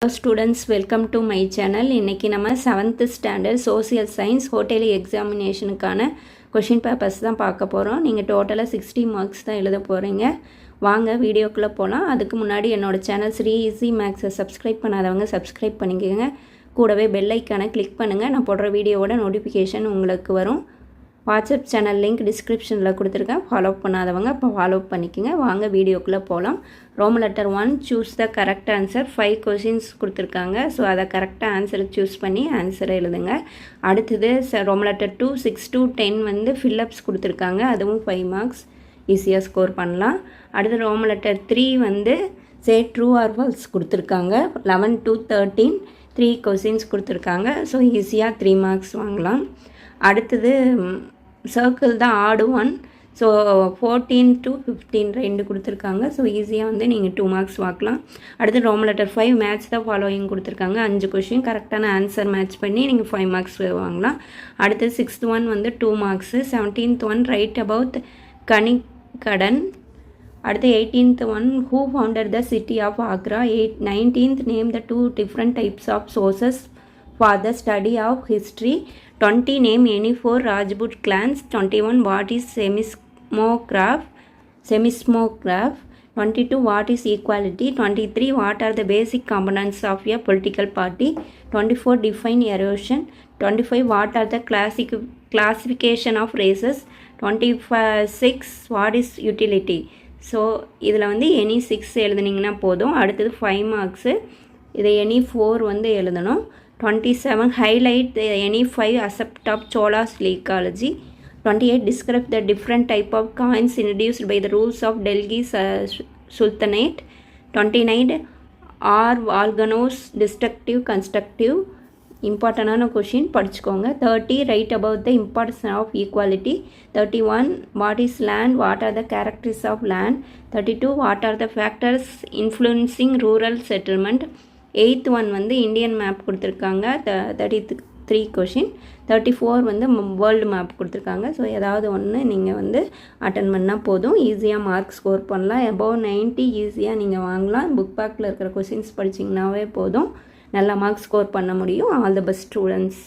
Hello students, welcome to my channel. இன்னைக்கு நம்ம 7th standard social science ஹோட்டலி எக்ஸாமினேஷனுக்கான கொஷின் பேப்பர்ஸ் தான் பார்க்க போகிறோம். நீங்கள் டோட்டலாக 60 மார்க்ஸ் தான் எழுத போகிறீங்க. வாங்க வீடியோக்குள்ளே போகலாம். அதுக்கு முன்னாடி என்னோடய சேனல் ஸ்ரீ ஈஸி மேக்ஸை சப்ஸ்கிரைப் பண்ணாதவங்க சப்ஸ்கிரைப் பண்ணிக்கோங்க. கூடவே பெல் ஐக்கானை கிளிக் பண்ணுங்கள். நான் போடுற வீடியோவோட நோட்டிஃபிகேஷன் உங்களுக்கு வரும். வாட்ஸ்அப் சேனல் லிங்க் டிஸ்கிரிப்ஷனில் கொடுத்துருக்கேன். ஃபாலோ பண்ணாதவங்க இப்போ ஃபாலோ பண்ணிக்கோங்க. வாங்க வீடியோக்குள்ளே போகலாம். Roman letter 1 choose the correct answer. 5 questions கொடுத்துருக்காங்க. ஸோ அதை கரெக்டாக ஆன்சரை சூஸ் பண்ணி ஆன்சரை எழுதுங்க. அடுத்தது ரோமன் லெட்டர் 2 6 to 10 வந்து ஃபில்லப்ஸ் கொடுத்துருக்காங்க. அதுவும் 5 மார்க்ஸ் ஈஸியாக ஸ்கோர் பண்ணலாம். அடுத்து ரோமன் லெட்டர் 3 வந்து சே ட்ரூ ஆர் ஃபால்ஸ் கொடுத்துருக்காங்க. 11 to 13 3 கொஷின்ஸ் கொடுத்துருக்காங்க. ஸோ ஈஸியாக 3 மார்க்ஸ் வாங்கலாம். அடுத்தது சர்க்கிள் தான் ஆடு 1. ஸோ 14 to 15 ரெண்டு கொடுத்துருக்காங்க. ஸோ ஈஸியாக வந்து நீங்கள் 2 மார்க்ஸ் வாங்கலாம். அடுத்து Roman letter 5 match the following கொடுத்துருக்காங்க. 5 கொஷின் கரெக்டான ஆன்சர் மேட்ச் பண்ணி நீங்கள் 5 மார்க்ஸ் வாங்கலாம். அடுத்து 6th ஒன் வந்து 2 marks. 17th one write about கனிகடன். அடுத்து 18th one who founded the city of Agra. 19th name the 2 different types of sources for the study of history. 20 name any 4 Rajput clans. 21 what is seismograph. 22 what is equality. 23 what are the basic components of a political party. 24 define erosion. 25 what are the classification of races. 26 what is utility. So இதில் வந்து any 6 எழுதுனீங்கன்னா போதும். அடுத்தது 5 marks. இதை any 4 வந்து எழுதணும். 27 highlight any 5 aspects of Chola's ecology. 28 describe the different type of coins introduced by the rules of Delhi Sultanate. 29 are volcanoes destructive constructive. இம்பார்ட்டண்டான question படிச்சுக்கோங்க. 30 write about the importance of equality. 31 what is land, what are the characteristics of land. 32 what are the factors influencing rural settlement. 8th one வந்து Indian map கொடுத்துருக்காங்க. 33 question. 34 வந்து world map கொடுத்துருக்காங்க. So ஏதாவது ஒன்று நீங்கள் வந்து attend பண்ணால் போதும். ஈஸியாக மார்க் ஸ்கோர் பண்ணலாம். above 90 ஈஸியாக நீங்கள் வாங்கலாம். புக் பேக்கில் இருக்கிற கொஷின்ஸ் படிச்சிங்கனாவே போதும். நல்லா மார்க் ஸ்கோர் பண்ண முடியும். All the best students.